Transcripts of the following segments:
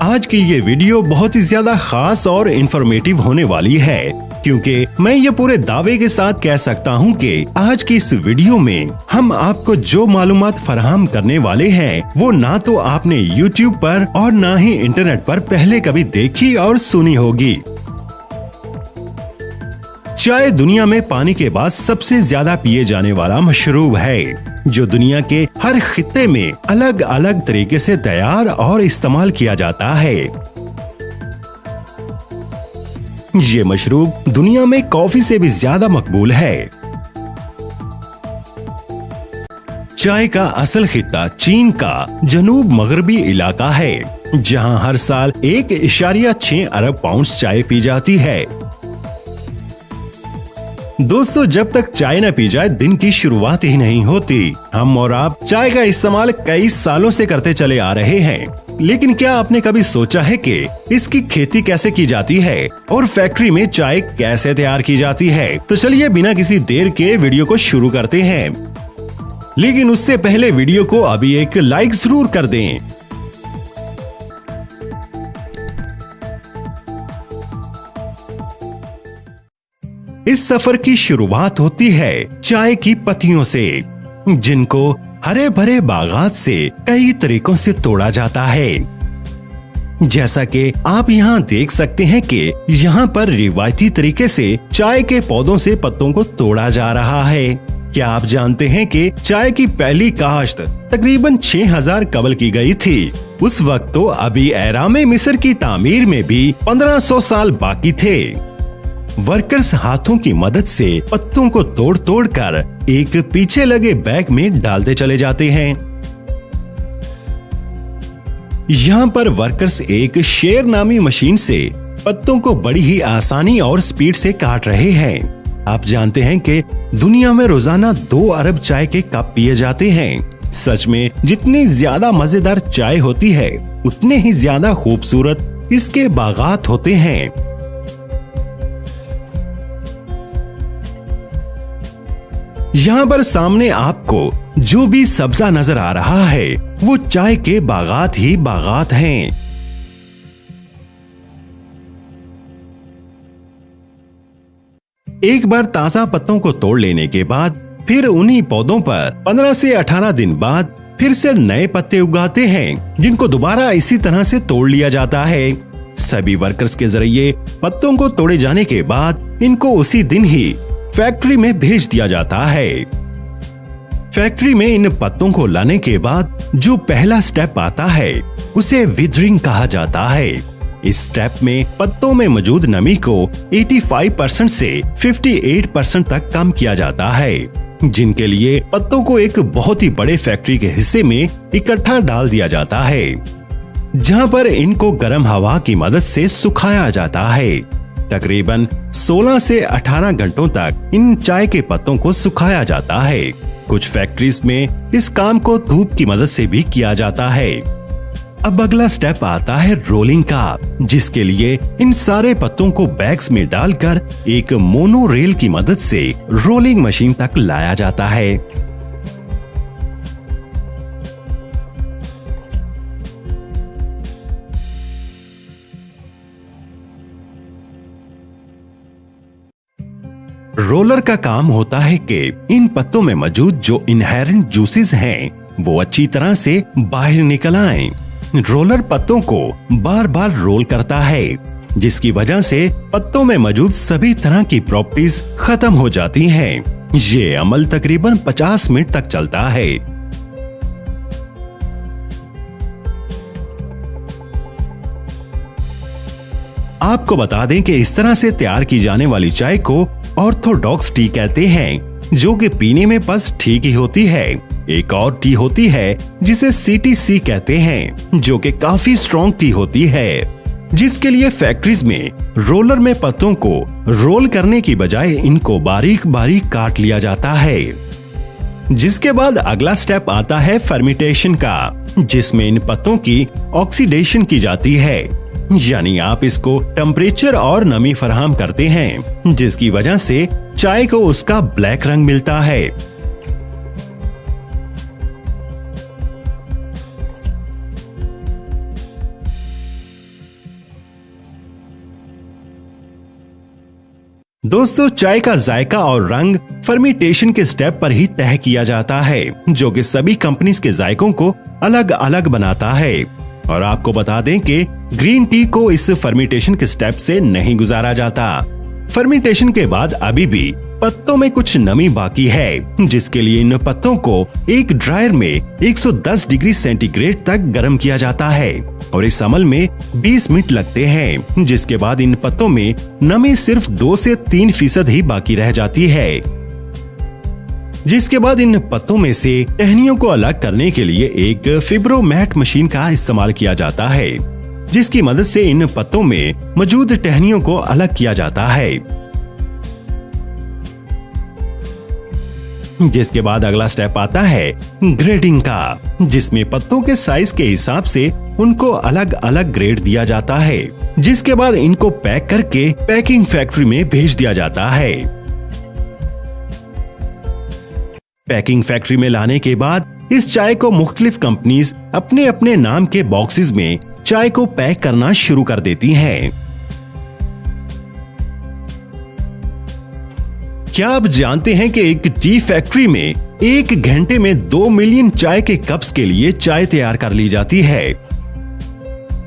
आज की ये वीडियो बहुत ही ज्यादा खास और इंफॉर्मेटिव होने वाली है, क्योंकि मैं ये पूरे दावे के साथ कह सकता हूँ कि आज की इस वीडियो में हम आपको जो मालूमात फराहम करने वाले हैं वो ना तो आपने YouTube पर और ना ही इंटरनेट पर पहले कभी देखी और सुनी होगी। चाय दुनिया में पानी के बाद सबसे ज्यादा पिए जाने वाला मशरूब है, जो दुनिया के हर खित्ते में अलग अलग तरीके से तैयार और इस्तेमाल किया जाता है। ये मशरूब दुनिया में कॉफी से भी ज्यादा मकबूल है। चाय का असल खित्ता चीन का जनूब मगरबी इलाका है, जहां हर साल 1.6 अरब पाउंड चाय पी जाती है। दोस्तों, जब तक चाय न पी जाए दिन की शुरुआत ही नहीं होती। हम और आप चाय का इस्तेमाल कई सालों से करते चले आ रहे हैं, लेकिन क्या आपने कभी सोचा है कि इसकी खेती कैसे की जाती है और फैक्ट्री में चाय कैसे तैयार की जाती है? तो चलिए बिना किसी देर के वीडियो को शुरू करते हैं, लेकिन उससे पहले वीडियो को अभी एक लाइक जरूर कर दें। इस सफर की शुरुआत होती है चाय की पत्तियों से, जिनको हरे भरे बागात से कई तरीकों से तोड़ा जाता है। जैसा कि आप यहाँ देख सकते हैं कि यहाँ पर रिवायती तरीके से चाय के पौधों से पत्तों को तोड़ा जा रहा है। क्या आप जानते हैं कि चाय की पहली काश्त तकरीबन 6000 कबल की गई थी? उस वक्त तो अभी एहराम मिस्र की तामीर में भी 1500 साल बाकी थे। वर्कर्स हाथों की मदद से पत्तों को तोड़ तोड़ कर एक पीछे लगे बैग में डालते चले जाते हैं। यहाँ पर वर्कर्स एक शेर नामी मशीन से पत्तों को बड़ी ही आसानी और स्पीड से काट रहे हैं। आप जानते हैं कि दुनिया में रोजाना 2 अरब चाय के कप पिए जाते हैं। सच में जितनी ज्यादा मजेदार चाय होती है, उतने ही ज्यादा खूबसूरत इसके बागात होते हैं। यहाँ पर सामने आपको जो भी सब्जा नजर आ रहा है वो चाय के बागात ही बागात हैं। एक बार ताजा पत्तों को तोड़ लेने के बाद फिर उन्हीं पौधों पर 15 से 18 दिन बाद फिर से नए पत्ते उगाते हैं, जिनको दोबारा इसी तरह से तोड़ लिया जाता है। सभी वर्कर्स के जरिए पत्तों को तोड़े जाने के बाद इनको उसी दिन ही फैक्ट्री में भेज दिया जाता है। फैक्ट्री में इन पत्तों को लाने के बाद जो पहला स्टेप आता है उसे विदरिंग कहा जाता है। इस स्टेप में पत्तों में मौजूद नमी को 85% से 58% तक कम किया जाता है, जिनके लिए पत्तों को एक बहुत ही बड़े फैक्ट्री के हिस्से में इकट्ठा डाल दिया जाता है, जहां पर इनको गर्म हवा की मदद से सुखाया जाता है। तकरीबन 16 से 18 घंटों तक इन चाय के पत्तों को सुखाया जाता है। कुछ फैक्ट्रीज में इस काम को धूप की मदद से भी किया जाता है। अब अगला स्टेप आता है रोलिंग का, जिसके लिए इन सारे पत्तों को बैग्स में डालकर एक मोनो रेल की मदद से रोलिंग मशीन तक लाया जाता है। रोलर का काम होता है कि इन पत्तों में मौजूद जो इनहेरेंट जूसेस हैं वो अच्छी तरह से बाहर निकल आएं। रोलर पत्तों को बार बार रोल करता है, जिसकी वजह से पत्तों में मौजूद सभी तरह की प्रॉपर्टीज खत्म हो जाती हैं। ये अमल तकरीबन 50 मिनट तक चलता है। आपको बता दें कि इस तरह से तैयार की जाने वाली चाय को ऑर्थोडॉक्स टी कहते हैं, जो कि पीने में बस ठीक ही होती है। एक और टी होती है जिसे सीटीसी कहते हैं, जो कि काफी स्ट्रॉन्ग टी होती है, जिसके लिए फैक्ट्रीज में रोलर में पत्तों को रोल करने की बजाय इनको बारीक बारीक काट लिया जाता है। जिसके बाद अगला स्टेप आता है फर्मेंटेशन का, जिसमें इन पत्तों की ऑक्सीडेशन की जाती है, यानी आप इसको टेम्परेचर और नमी फराहम करते हैं, जिसकी वजह से चाय को उसका ब्लैक रंग मिलता है। दोस्तों, चाय का जायका और रंग फर्मेंटेशन के स्टेप पर ही तय किया जाता है, जो कि सभी कंपनीज के जायकों को अलग अलग बनाता है। और आपको बता दें कि ग्रीन टी को इस फर्मेंटेशन के स्टेप से नहीं गुजारा जाता। फर्मेंटेशन के बाद अभी भी पत्तों में कुछ नमी बाकी है, जिसके लिए इन पत्तों को एक ड्रायर में 110 डिग्री सेंटीग्रेड तक गर्म किया जाता है और इस अमल में 20 मिनट लगते हैं, जिसके बाद इन पत्तों में नमी सिर्फ 2 से 3% ही बाकी रह जाती है। जिसके बाद इन पत्तों में से टहनियों को अलग करने के लिए एक फिब्रोमैट मशीन का इस्तेमाल किया जाता है, जिसकी मदद से इन पत्तों में मौजूद टहनियों को अलग किया जाता है। जिसके बाद अगला स्टेप आता है ग्रेडिंग का, जिसमें पत्तों के साइज के हिसाब से उनको अलग अलग ग्रेड दिया जाता है। जिसके बाद इनको पैक करके पैकिंग फैक्ट्री में भेज दिया जाता है। पैकिंग फैक्ट्री में लाने के बाद इस चाय को मुख्तलिफ कंपनीज अपने अपने नाम के बॉक्सेस में चाय को पैक करना शुरू कर देती हैं। क्या आप जानते हैं कि एक टी फैक्ट्री में 1 घंटे में 2 मिलियन चाय के कप्स के लिए चाय तैयार कर ली जाती है।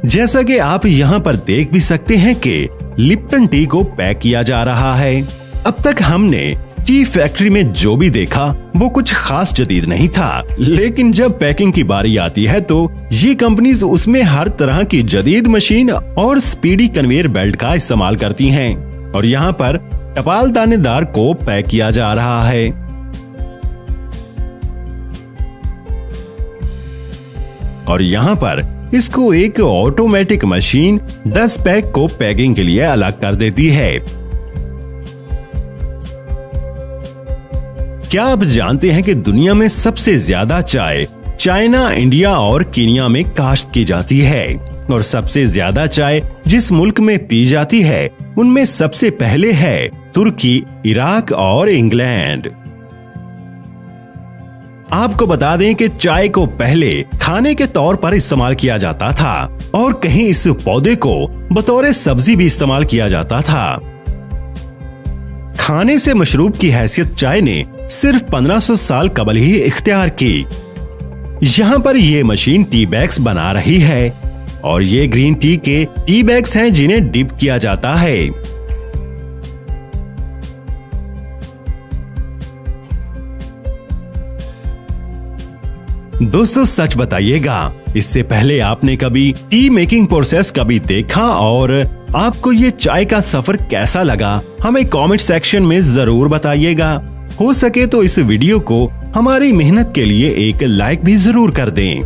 जैसा कि आप यहाँ पर देख भी सकते हैं कि लिप्टन टी को पैक किया जा रहा है। अब तक हमने टी फैक्ट्री में जो भी देखा वो कुछ खास जदीद नहीं था, लेकिन जब पैकिंग की बारी आती है तो ये कंपनीज उसमें हर तरह की जदीद मशीन और स्पीडी कन्वेयर बेल्ट का इस्तेमाल करती हैं और यहाँ पर टपाल दानेदार को पैक किया जा रहा है। और यहाँ पर इसको एक ऑटोमेटिक मशीन 10 पैक को पैकिंग के लिए अलग कर देती है। क्या आप जानते हैं कि दुनिया में सबसे ज्यादा चाय चाइना, इंडिया और कीनिया में काश्त की जाती है और सबसे ज्यादा चाय जिस मुल्क में पी जाती है उनमें सबसे पहले है तुर्की, इराक और इंग्लैंड। आपको बता दें कि चाय को पहले खाने के तौर पर इस्तेमाल किया जाता था और कहीं इस पौधे को बतौर सब्जी भी इस्तेमाल किया जाता था। खाने से मशरूब की हैसियत चाय ने सिर्फ 1500 साल कबल ही इख्तियार की। यहाँ पर ये मशीन टी बैग्स बना रही है और ये ग्रीन टी के टी बैग्स हैं जिन्हें डिप किया जाता है। दोस्तों, सच बताइएगा, इससे पहले आपने कभी टी मेकिंग प्रोसेस कभी देखा और आपको ये चाय का सफर कैसा लगा हमें कमेंट सेक्शन में जरूर बताइएगा। हो सके तो इस वीडियो को हमारी मेहनत के लिए एक लाइक भी जरूर कर दें।